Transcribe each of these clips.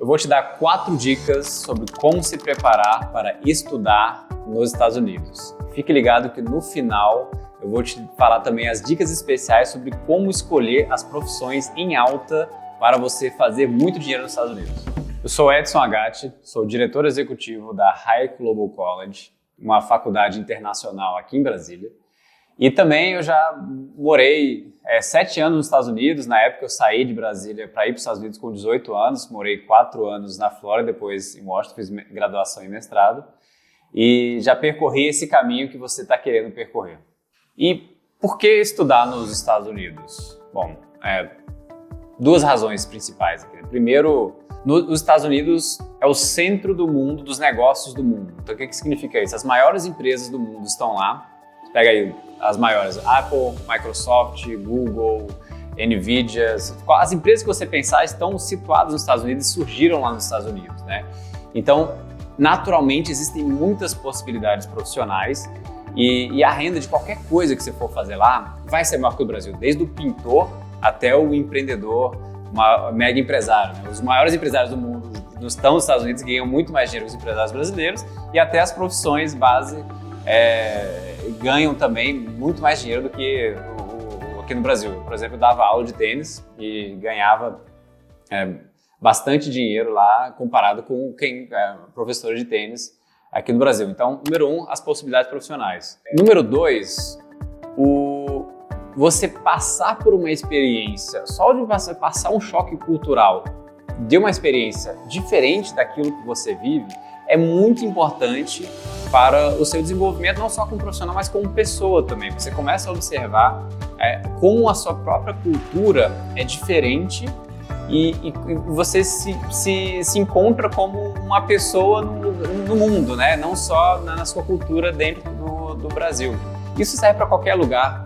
eu vou te dar 4 dicas sobre como se preparar para estudar nos Estados Unidos. Fique ligado que no final eu vou te falar também as dicas especiais sobre como escolher as profissões em alta para você fazer muito dinheiro nos Estados Unidos. Eu sou Edson Agatti, sou diretor executivo da High Global College, uma faculdade internacional aqui em Brasília. E também eu já morei 7 anos nos Estados Unidos. Na época eu saí de Brasília para ir para os Estados Unidos com 18 anos. Morei 4 anos na Flórida, depois em Washington, fiz graduação e mestrado. E já percorri esse caminho que você está querendo percorrer. E por que estudar nos Estados Unidos? Bom, 2 razões principais aqui. Primeiro, nos Estados Unidos é o centro do mundo, dos negócios do mundo. Então o que significa isso? As maiores empresas do mundo estão lá. Pega aí as maiores, Apple, Microsoft, Google, Nvidia, as empresas que você pensar estão situadas nos Estados Unidos e surgiram lá nos Estados Unidos, né? Então, naturalmente, existem muitas possibilidades profissionais e a renda de qualquer coisa que você for fazer lá vai ser maior que o Brasil, desde o pintor até o empreendedor, mega empresário, né? Os maiores empresários do mundo estão nos Estados Unidos, ganham muito mais dinheiro que os empresários brasileiros e até as profissões base ganham também muito mais dinheiro do que aqui no Brasil. Por exemplo, eu dava aula de tênis e ganhava bastante dinheiro lá comparado com quem é professor de tênis aqui no Brasil. Então, número 1, as possibilidades profissionais. Número 2, você passar por uma experiência, só de você passar um choque cultural de uma experiência diferente daquilo que você vive, é muito importante para o seu desenvolvimento, não só como profissional, mas como pessoa também. Você começa a observar como a sua própria cultura é diferente e você se encontra como uma pessoa no mundo, né? Não só na sua cultura dentro do Brasil. Isso serve para qualquer lugar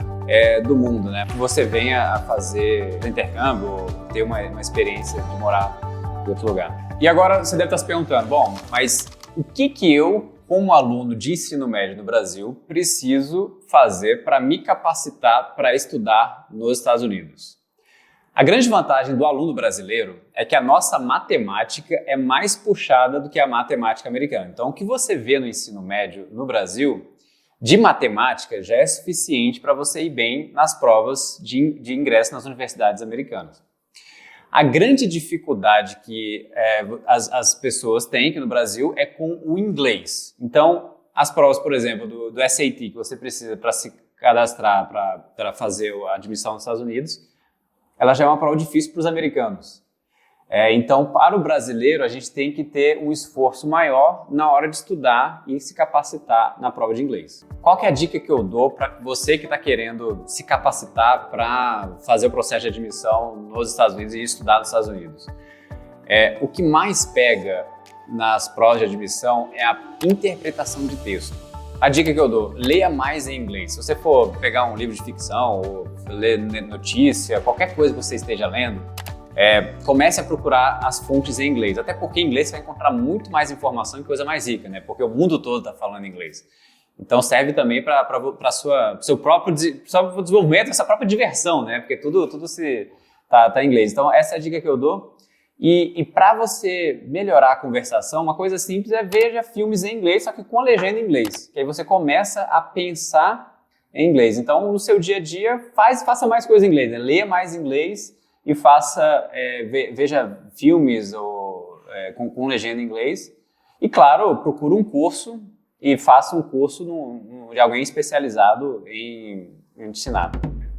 do mundo, né? Que você venha a fazer intercâmbio ou ter uma experiência de morar em outro lugar. E agora você deve estar se perguntando, bom, mas o que eu, como aluno de ensino médio no Brasil, preciso fazer para me capacitar para estudar nos Estados Unidos? A grande vantagem do aluno brasileiro é que a nossa matemática é mais puxada do que a matemática americana. Então, o que você vê no ensino médio no Brasil, de matemática, já é suficiente para você ir bem nas provas de ingresso nas universidades americanas. A grande dificuldade que as pessoas têm aqui no Brasil é com o inglês. Então, as provas, por exemplo, do SAT, que você precisa para se cadastrar, para fazer a admissão nos Estados Unidos, ela já é uma prova difícil para os americanos. Então, para o brasileiro, a gente tem que ter um esforço maior na hora de estudar e se capacitar na prova de inglês. Qual que é a dica que eu dou para você que está querendo se capacitar para fazer o processo de admissão nos Estados Unidos e estudar nos Estados Unidos? O que mais pega nas provas de admissão é a interpretação de texto. A dica que eu dou, leia mais em inglês. Se você for pegar um livro de ficção ou ler notícia, qualquer coisa que você esteja lendo, comece a procurar as fontes em inglês, até porque em inglês você vai encontrar muito mais informação e coisa mais rica, né? Porque o mundo todo está falando inglês. Então serve também para o seu próprio desenvolvimento, a sua própria diversão, né? Porque tudo tá em inglês. Então essa é a dica que eu dou. E para você melhorar a conversação, uma coisa simples é veja filmes em inglês, só que com a legenda em inglês. Que aí você começa a pensar em inglês. Então no seu dia a dia, faça mais coisa em inglês, né? Leia mais inglês e veja filmes com legenda em inglês. E claro, procure um curso e faça um curso de alguém especializado em ensinar.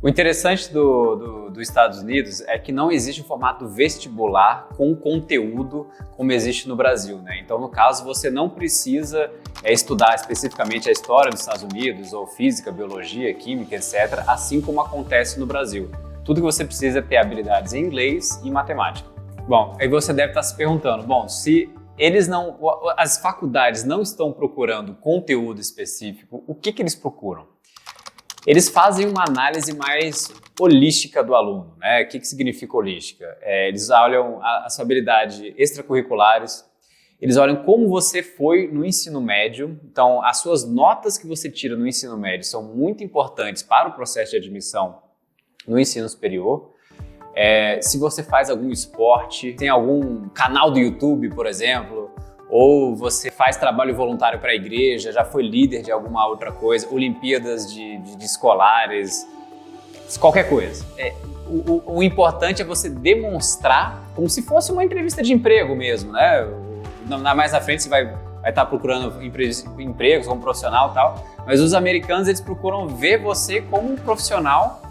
O interessante dos Estados Unidos é que não existe um formato vestibular com conteúdo como existe no Brasil, né? Então, no caso, você não precisa estudar especificamente a história dos Estados Unidos ou física, biologia, química, etc., assim como acontece no Brasil. Tudo que você precisa é ter habilidades em inglês e matemática. Bom, aí você deve estar se perguntando, bom, se as faculdades não estão procurando conteúdo específico, o que eles procuram? Eles fazem uma análise mais holística do aluno, né? O que significa holística? Eles olham a sua habilidade extracurriculares, eles olham como você foi no ensino médio. Então, as suas notas que você tira no ensino médio são muito importantes para o processo de admissão no ensino superior. Se você faz algum esporte, tem algum canal do YouTube, por exemplo, ou você faz trabalho voluntário para a igreja, já foi líder de alguma outra coisa, Olimpíadas de escolares, qualquer coisa. O importante é você demonstrar como se fosse uma entrevista de emprego mesmo, né? Mais na frente você vai estar procurando empregos como profissional e tal, mas os americanos eles procuram ver você como um profissional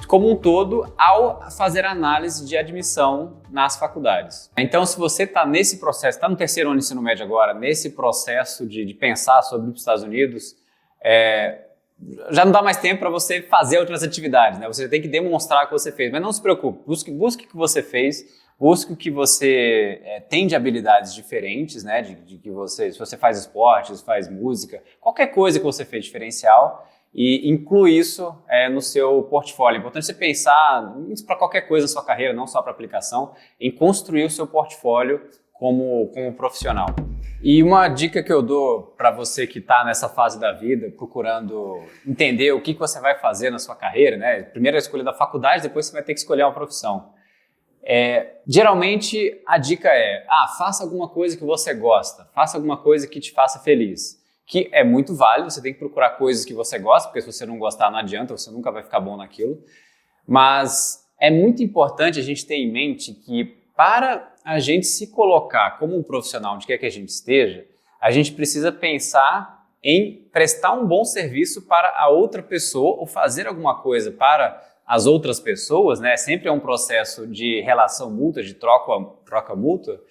como um todo ao fazer análise de admissão nas faculdades. Então, se você está nesse processo, está no terceiro ano de ensino médio agora, nesse processo de pensar sobre os Estados Unidos, já não dá mais tempo para você fazer outras atividades, né? Você tem que demonstrar o que você fez, mas não se preocupe, busque o que você fez, busque o que você tem de habilidades diferentes, né? Se você faz esportes, faz música, qualquer coisa que você fez diferencial, e inclui isso no seu portfólio. É importante você pensar isso para qualquer coisa na sua carreira, não só para aplicação, em construir o seu portfólio como profissional. E uma dica que eu dou para você que está nessa fase da vida, procurando entender o que você vai fazer na sua carreira, né? Primeiro a escolha da faculdade, depois você vai ter que escolher uma profissão. Geralmente a dica faça alguma coisa que você gosta, faça alguma coisa que te faça feliz. Que é muito válido, você tem que procurar coisas que você gosta, porque se você não gostar não adianta, você nunca vai ficar bom naquilo. Mas é muito importante a gente ter em mente que para a gente se colocar como um profissional onde quer que a gente esteja, a gente precisa pensar em prestar um bom serviço para a outra pessoa ou fazer alguma coisa para as outras pessoas, né? Sempre é um processo de relação mútua, de troca mútua,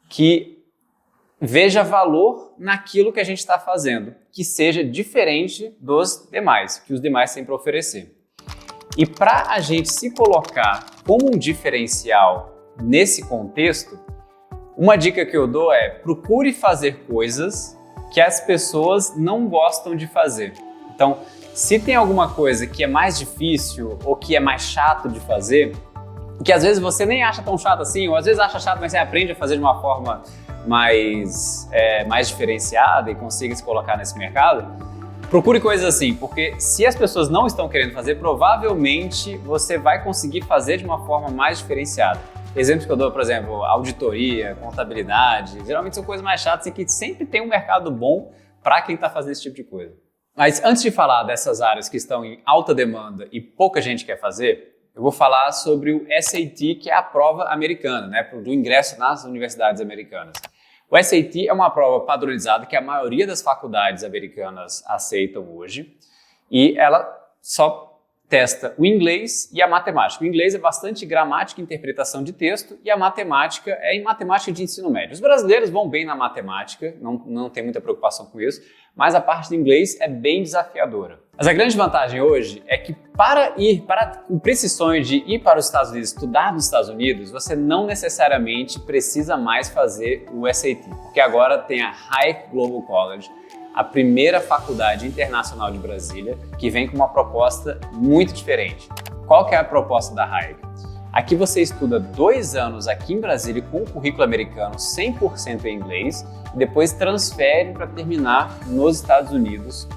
que veja valor naquilo que a gente está fazendo, que seja diferente dos demais, que os demais têm para oferecer. E para a gente se colocar como um diferencial nesse contexto, uma dica que eu dou é procure fazer coisas que as pessoas não gostam de fazer. Então, se tem alguma coisa que é mais difícil ou que é mais chato de fazer, que às vezes você nem acha tão chato assim, ou às vezes acha chato, mas você aprende a fazer de uma forma mais diferenciada e consiga se colocar nesse mercado, procure coisas assim, porque se as pessoas não estão querendo fazer, provavelmente você vai conseguir fazer de uma forma mais diferenciada. Exemplos que eu dou, por exemplo, auditoria, contabilidade, geralmente são coisas mais chatas e que sempre tem um mercado bom para quem está fazendo esse tipo de coisa. Mas antes de falar dessas áreas que estão em alta demanda e pouca gente quer fazer, eu vou falar sobre o SAT, que é a prova americana, né, do ingresso nas universidades americanas. O SAT é uma prova padronizada que a maioria das faculdades americanas aceitam hoje e ela só testa o inglês e a matemática. O inglês é bastante gramática e interpretação de texto e a matemática é em matemática de ensino médio. Os brasileiros vão bem na matemática, não tem muita preocupação com isso, mas a parte do inglês é bem desafiadora. Mas a grande vantagem hoje é que para cumprir esse sonho de ir para os Estados Unidos, estudar nos Estados Unidos, você não necessariamente precisa mais fazer o SAT, porque agora tem a Hayek Global College, a primeira faculdade internacional de Brasília, que vem com uma proposta muito diferente. Qual que é a proposta da Hayek? Aqui você estuda 2 anos aqui em Brasília com um currículo americano 100% em inglês e depois transfere para terminar nos Estados Unidos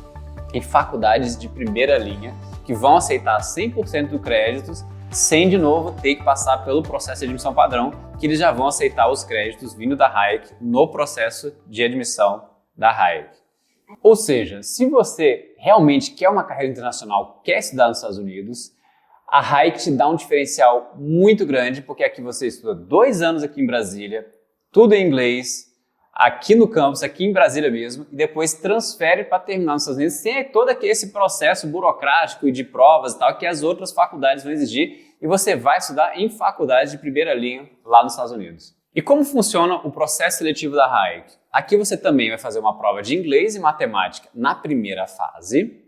em faculdades de primeira linha que vão aceitar 100% dos créditos sem de novo ter que passar pelo processo de admissão padrão, que eles já vão aceitar os créditos vindo da Hayek no processo de admissão da Hayek. Ou seja, se você realmente quer uma carreira internacional, quer estudar nos Estados Unidos, a Hayek te dá um diferencial muito grande, porque aqui você estuda 2 anos aqui em Brasília, tudo em inglês, aqui no campus, aqui em Brasília mesmo, e depois transfere para terminar nos Estados Unidos, sem todo esse processo burocrático e de provas e tal, que as outras faculdades vão exigir, e você vai estudar em faculdade de primeira linha lá nos Estados Unidos. E como funciona o processo seletivo da Hayek? Aqui você também vai fazer uma prova de inglês e matemática na primeira fase,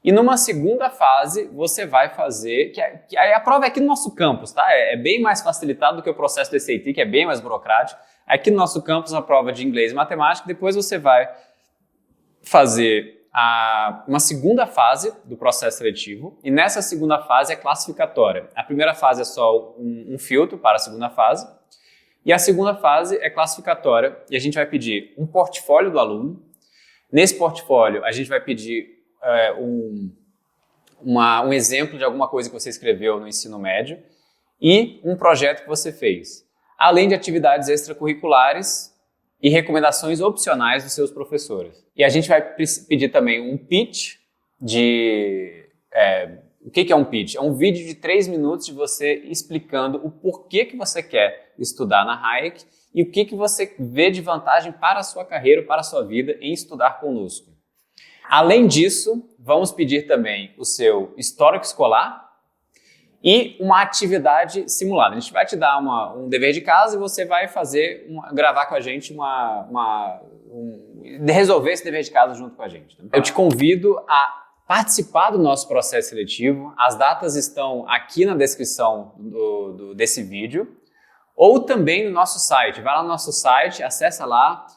e numa segunda fase você vai fazer, que aí a prova é aqui no nosso campus, tá? É bem mais facilitado do que o processo do SAT, que é bem mais burocrático. Aqui no nosso campus, a prova de inglês e matemática, depois você vai fazer uma segunda fase do processo seletivo, e nessa segunda fase é classificatória. A primeira fase é só um filtro para a segunda fase, e a segunda fase é classificatória, e a gente vai pedir um portfólio do aluno. Nesse portfólio, a gente vai pedir um exemplo de alguma coisa que você escreveu no ensino médio, e um projeto que você fez, além de atividades extracurriculares e recomendações opcionais dos seus professores. E a gente vai pedir também um pitch o que é um pitch? É um vídeo de 3 minutos de você explicando o porquê que você quer estudar na Hayek e o que você vê de vantagem para a sua carreira, para a sua vida em estudar conosco. Além disso, vamos pedir também o seu histórico escolar e uma atividade simulada. A gente vai te dar um dever de casa e você vai gravar com a gente resolver esse dever de casa junto com a gente. Tá? Eu te convido a participar do nosso processo seletivo. As datas estão aqui na descrição desse vídeo ou também no nosso site. Vai lá no nosso site, acessa lá.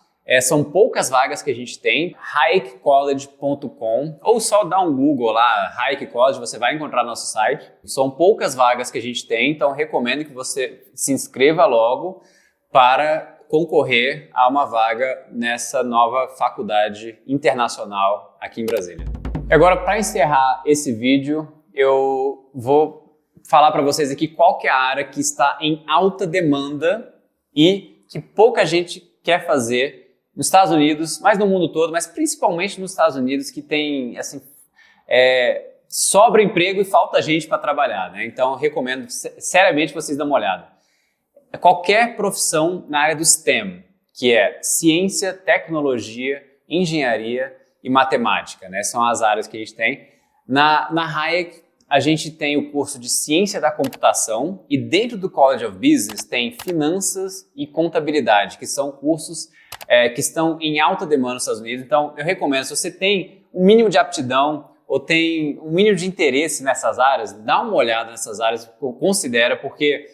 São poucas vagas que a gente tem, hayekcollege.com, ou só dá um Google lá, Hayek College, você vai encontrar nosso site. São poucas vagas que a gente tem, então recomendo que você se inscreva logo para concorrer a uma vaga nessa nova faculdade internacional aqui em Brasília. Agora, para encerrar esse vídeo, eu vou falar para vocês aqui qual que é a área que está em alta demanda e que pouca gente quer fazer nos Estados Unidos, mas no mundo todo, mas principalmente nos Estados Unidos, que tem, assim, sobra emprego e falta gente para trabalhar, né? Então, eu recomendo seriamente vocês dêem uma olhada. Qualquer profissão na área do STEM, que é ciência, tecnologia, engenharia e matemática, né? São as áreas que a gente tem. Na Hayek, a gente tem o curso de ciência da computação e dentro do College of Business tem finanças e contabilidade, que são cursos que estão em alta demanda nos Estados Unidos. Então, eu recomendo, se você tem um mínimo de aptidão ou tem um mínimo de interesse nessas áreas, dá uma olhada nessas áreas, considera, porque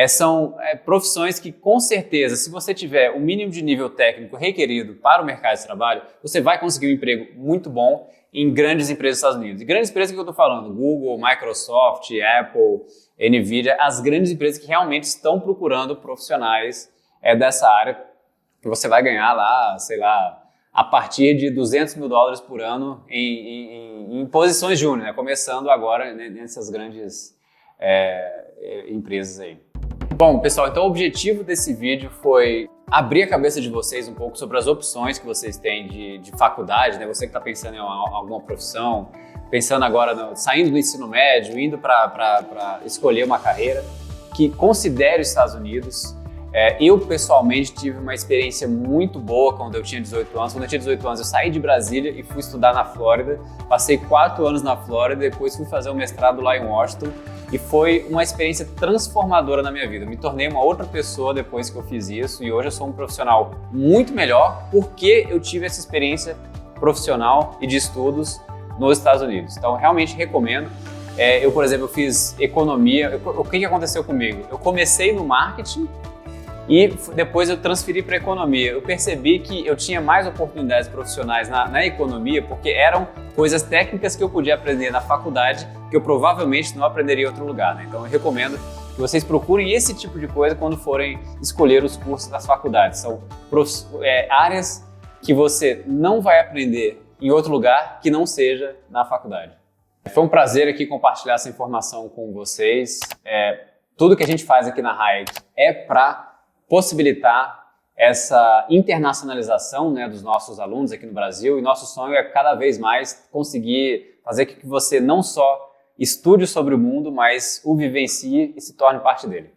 são profissões que, com certeza, se você tiver o mínimo de nível técnico requerido para o mercado de trabalho, você vai conseguir um emprego muito bom em grandes empresas dos Estados Unidos. E grandes empresas que eu estou falando, Google, Microsoft, Apple, Nvidia, as grandes empresas que realmente estão procurando profissionais dessa área, que você vai ganhar lá, sei lá, a partir de $200 mil por ano em posições júnior, né? Começando agora nessas grandes empresas aí. Bom, pessoal, então o objetivo desse vídeo foi abrir a cabeça de vocês um pouco sobre as opções que vocês têm de faculdade, né? Você que está pensando em alguma profissão, pensando agora, saindo do ensino médio, indo para escolher uma carreira, que considere os Estados Unidos. Eu, pessoalmente, tive uma experiência muito boa quando eu tinha 18 anos. Quando eu tinha 18 anos, eu saí de Brasília e fui estudar na Flórida. Passei 4 anos na Flórida, depois fui fazer um mestrado lá em Washington. E foi uma experiência transformadora na minha vida. Eu me tornei uma outra pessoa depois que eu fiz isso. E hoje eu sou um profissional muito melhor porque eu tive essa experiência profissional e de estudos nos Estados Unidos. Então, realmente recomendo. Eu, por exemplo, fiz economia. O que aconteceu comigo? Eu comecei no marketing e depois eu transferi para a economia. Eu percebi que eu tinha mais oportunidades profissionais na economia porque eram coisas técnicas que eu podia aprender na faculdade que eu provavelmente não aprenderia em outro lugar, né? Então eu recomendo que vocês procurem esse tipo de coisa quando forem escolher os cursos das faculdades. São áreas que você não vai aprender em outro lugar que não seja na faculdade. Foi um prazer aqui compartilhar essa informação com vocês. Tudo que a gente faz aqui na Hayek é para possibilitar essa internacionalização, né, dos nossos alunos aqui no Brasil, e nosso sonho é cada vez mais conseguir fazer com que você não só estude sobre o mundo, mas o vivencie e se torne parte dele.